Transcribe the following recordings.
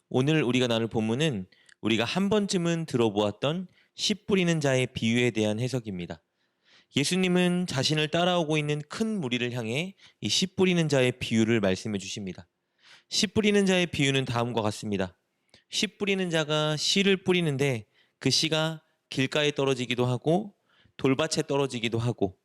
오늘 우리가 나눌 본문은 우리가 한 번쯤은 들어보았던 씨 뿌리는 자의 비유에 대한 해석입니다. 예수님은 자신을 따라오고 있는 큰 무리를 향해 이 씨 뿌리는 자의 비유를 말씀해 주십니다. 씨 뿌리는 자의 비유는 다음과 같습니다. 씨 뿌리는 자가 씨를 뿌리는데 그 씨가 길가에 떨어지기도 하고 돌밭에 떨어지기도 하고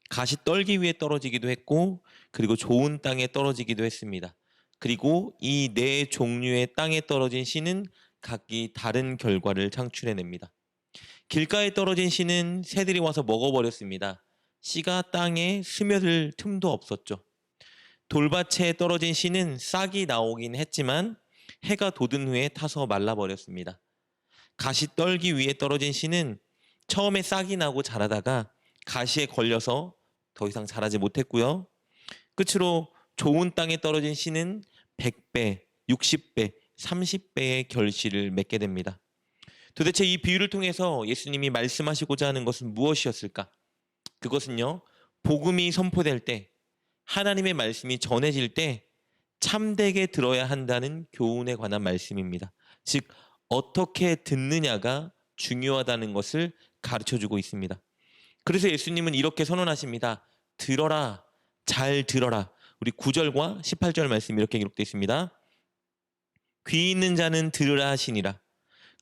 가시떨기 위에 떨어지기도 했고 그리고 좋은 땅에 떨어지기도 했습니다. 그리고 이 네 종류의 땅에 떨어진 씨는 각기 다른 결과를 창출해냅니다. 길가에 떨어진 씨는 새들이 와서 먹어버렸습니다. 씨가 땅에 스며들 틈도 없었죠. 돌밭에 떨어진 씨는 싹이 나오긴 했지만 해가 돋은 후에 타서 말라버렸습니다. 가시떨기 위에 떨어진 씨는 처음에 싹이 나고 자라다가 가시에 걸려서 더 이상 자라지 못했고요. 끝으로 좋은 땅에 떨어진 씨는 100배, 60배, 30배의 결실을 맺게 됩니다. 도대체 이 비유를 통해서 예수님이 말씀하시고자 하는 것은 무엇이었을까? 그것은요, 복음이 선포될 때, 하나님의 말씀이 전해질 때 참되게 들어야 한다는 교훈에 관한 말씀입니다. 즉, 어떻게 듣느냐가 중요하다는 것을 가르쳐 주고 있습니다. 그래서 예수님은 이렇게 선언하십니다. 들어라, 잘 들어라. 우리 9절과 18절 말씀 이렇게 기록되어 있습니다. 귀 있는 자는 들으라 하시니라.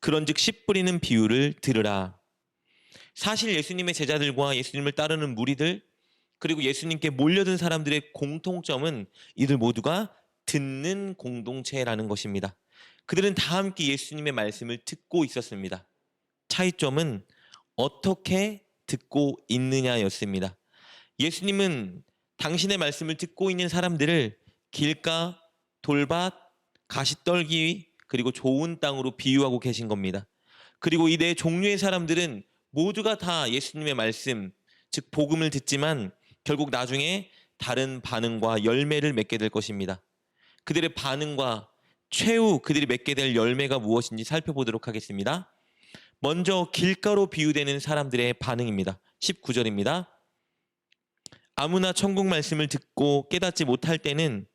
그런즉 씨 뿌리는 비유를 들으라. 사실 예수님의 제자들과 예수님을 따르는 무리들 그리고 예수님께 몰려든 사람들의 공통점은 이들 모두가 듣는 공동체라는 것입니다. 그들은 다 함께 예수님의 말씀을 듣고 있었습니다. 차이점은 어떻게 듣고 있느냐였습니다. 예수님은 당신의 말씀을 듣고 있는 사람들을 길가, 돌밭, 가시떨기 그리고 좋은 땅으로 비유하고 계신 겁니다. 그리고 이 네 종류의 사람들은 모두가 다 예수님의 말씀, 즉 복음을 듣지만 결국 나중에 다른 반응과 열매를 맺게 될 것입니다. 그들의 반응과 최후 그들이 맺게 될 열매가 무엇인지 살펴보도록 하겠습니다. 먼저 길가로 비유되는 사람들의 반응입니다. 19절입니다. 아무나 천국 말씀을 듣고 깨닫지 못할 때는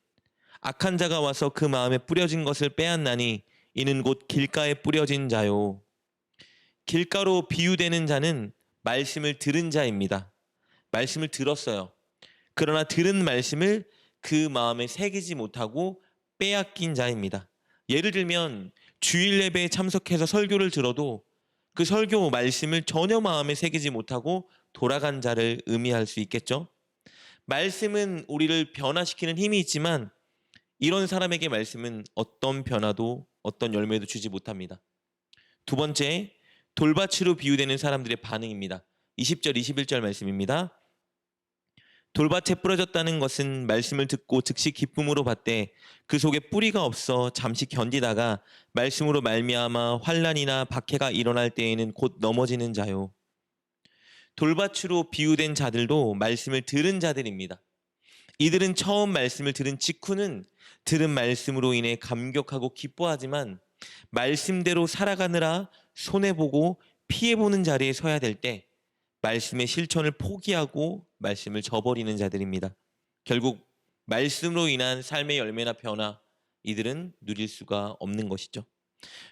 악한 자가 와서 그 마음에 뿌려진 것을 빼앗나니 이는 곧 길가에 뿌려진 자요. 길가로 비유되는 자는 말씀을 들은 자입니다. 말씀을 들었어요. 그러나 들은 말씀을 그 마음에 새기지 못하고 빼앗긴 자입니다. 예를 들면 주일 예배에 참석해서 설교를 들어도 그 설교 말씀을 전혀 마음에 새기지 못하고 돌아간 자를 의미할 수 있겠죠. 말씀은 우리를 변화시키는 힘이 있지만 이런 사람에게 말씀은 어떤 변화도 어떤 열매도 주지 못합니다. 두 번째, 돌밭으로 비유되는 사람들의 반응입니다. 20절, 21절 말씀입니다. 돌밭에 뿌려졌다는 것은 말씀을 듣고 즉시 기쁨으로 받되 그 속에 뿌리가 없어 잠시 견디다가 말씀으로 말미암아 환난이나 박해가 일어날 때에는 곧 넘어지는 자요. 돌밭으로 비유된 자들도 말씀을 들은 자들입니다. 이들은 처음 말씀을 들은 직후는 들은 말씀으로 인해 감격하고 기뻐하지만 말씀대로 살아가느라 손해보고 피해보는 자리에 서야 될 때 말씀의 실천을 포기하고 말씀을 저버리는 자들입니다. 결국 말씀으로 인한 삶의 열매나 변화 이들은 누릴 수가 없는 것이죠.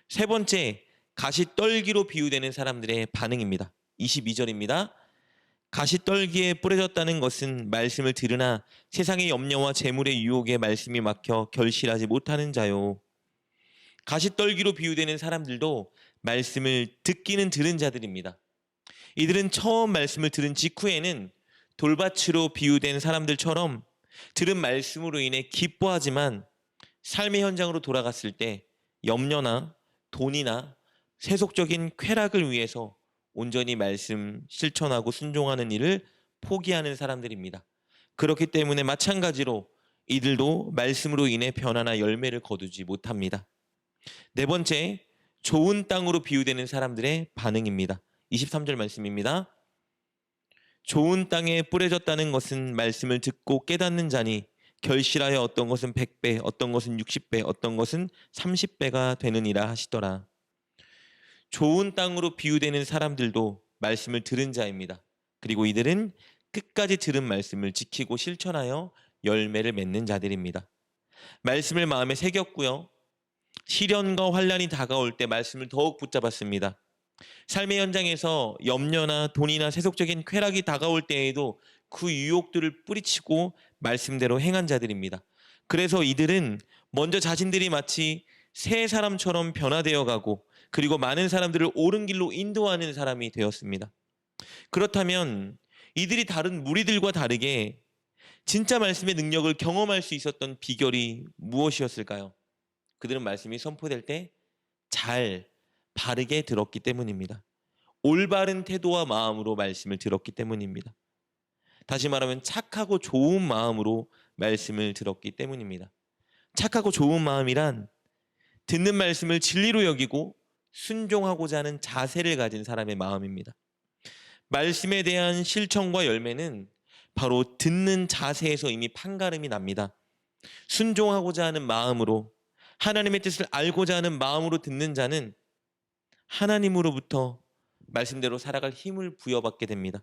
세 번째, 가시떨기로 비유되는 사람들의 반응입니다. 22절입니다. 가시떨기에 뿌려졌다는 것은 말씀을 들으나 세상의 염려와 재물의 유혹에 말씀이 막혀 결실하지 못하는 자요. 가시떨기로 비유되는 사람들도 말씀을 듣기는 들은 자들입니다. 이들은 처음 말씀을 들은 직후에는 돌밭으로 비유된 사람들처럼 들은 말씀으로 인해 기뻐하지만 삶의 현장으로 돌아갔을 때 염려나 돈이나 세속적인 쾌락을 위해서 온전히 말씀 실천하고 순종하는 일을 포기하는 사람들입니다. 그렇기 때문에 마찬가지로 이들도 말씀으로 인해 변화나 열매를 거두지 못합니다. 네 번째, 좋은 땅으로 비유되는 사람들의 반응입니다. 23절 말씀입니다. 좋은 땅에 뿌려졌다는 것은 말씀을 듣고 깨닫는 자니 결실하여 어떤 것은 100배, 어떤 것은 60배, 어떤 것은 30배가 되느니라 하시더라. 좋은 땅으로 비유되는 사람들도 말씀을 들은 자입니다. 그리고 이들은 끝까지 들은 말씀을 지키고 실천하여 열매를 맺는 자들입니다. 말씀을 마음에 새겼고요. 시련과 환란이 다가올 때 말씀을 더욱 붙잡았습니다. 삶의 현장에서 염려나 돈이나 세속적인 쾌락이 다가올 때에도 그 유혹들을 뿌리치고 말씀대로 행한 자들입니다. 그래서 이들은 먼저 자신들이 마치 새 사람처럼 변화되어 가고 그리고 많은 사람들을 옳은 길로 인도하는 사람이 되었습니다. 그렇다면 이들이 다른 무리들과 다르게 진짜 말씀의 능력을 경험할 수 있었던 비결이 무엇이었을까요? 그들은 말씀이 선포될 때 잘 바르게 들었기 때문입니다. 올바른 태도와 마음으로 말씀을 들었기 때문입니다. 다시 말하면 착하고 좋은 마음으로 말씀을 들었기 때문입니다. 착하고 좋은 마음이란 듣는 말씀을 진리로 여기고 순종하고자 하는 자세를 가진 사람의 마음입니다. 말씀에 대한 실천과 열매는 바로 듣는 자세에서 이미 판가름이 납니다. 순종하고자 하는 마음으로 하나님의 뜻을 알고자 하는 마음으로 듣는 자는 하나님으로부터 말씀대로 살아갈 힘을 부여받게 됩니다.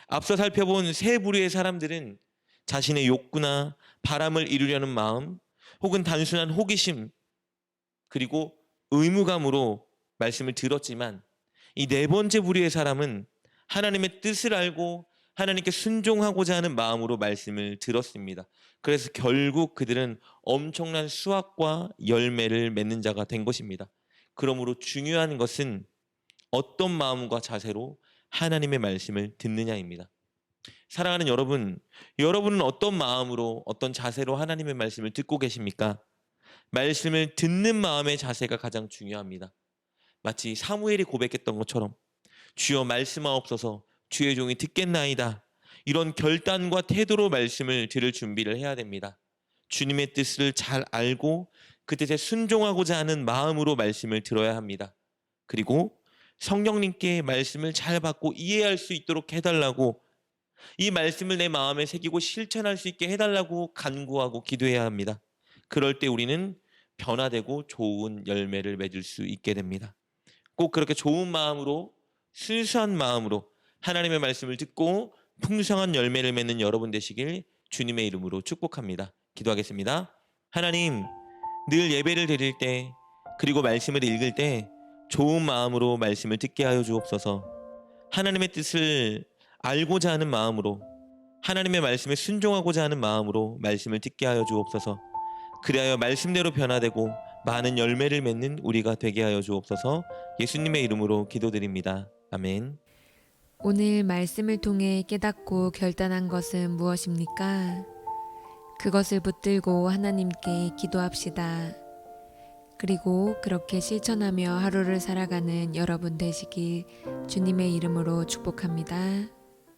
앞서 살펴본 세 부류의 사람들은 자신의 욕구나 바람을 이루려는 마음 혹은 단순한 호기심 그리고 의무감으로 말씀을 들었지만 이 네 번째 부류의 사람은 하나님의 뜻을 알고 하나님께 순종하고자 하는 마음으로 말씀을 들었습니다. 그래서 결국 그들은 엄청난 수확과 열매를 맺는 자가 된 것입니다. 그러므로 중요한 것은 어떤 마음과 자세로 하나님의 말씀을 듣느냐입니다. 사랑하는 여러분, 여러분은 어떤 마음으로 어떤 자세로 하나님의 말씀을 듣고 계십니까? 말씀을 듣는 마음의 자세가 가장 중요합니다. 마치 사무엘이 고백했던 것처럼 주여 말씀하옵소서 주의 종이 듣겠나이다. 이런 결단과 태도로 말씀을 들을 준비를 해야 됩니다. 주님의 뜻을 잘 알고 그 뜻에 순종하고자 하는 마음으로 말씀을 들어야 합니다. 그리고 성령님께 말씀을 잘 받고 이해할 수 있도록 해달라고 이 말씀을 내 마음에 새기고 실천할 수 있게 해달라고 간구하고 기도해야 합니다. 그럴 때 우리는 변화되고 좋은 열매를 맺을 수 있게 됩니다. 꼭 그렇게 좋은 마음으로 순수한 마음으로 하나님의 말씀을 듣고 풍성한 열매를 맺는 여러분 되시길 주님의 이름으로 축복합니다. 기도하겠습니다. 하나님, 늘 예배를 드릴 때 그리고 말씀을 읽을 때 좋은 마음으로 말씀을 듣게 하여 주옵소서. 하나님의 뜻을 알고자 하는 마음으로 하나님의 말씀에 순종하고자 하는 마음으로 말씀을 듣게 하여 주옵소서. 그리하여 말씀대로 변화되고 많은 열매를 맺는 우리가 되게 하여 주옵소서. 예수님의 이름으로 기도드립니다. 아멘. 오늘 말씀을 통해 깨닫고 결단한 것은 무엇입니까? 그것을 붙들고 하나님께 기도합시다. 그리고 그렇게 실천하며 하루를 살아가는 여러분 되시길 주님의 이름으로 축복합니다.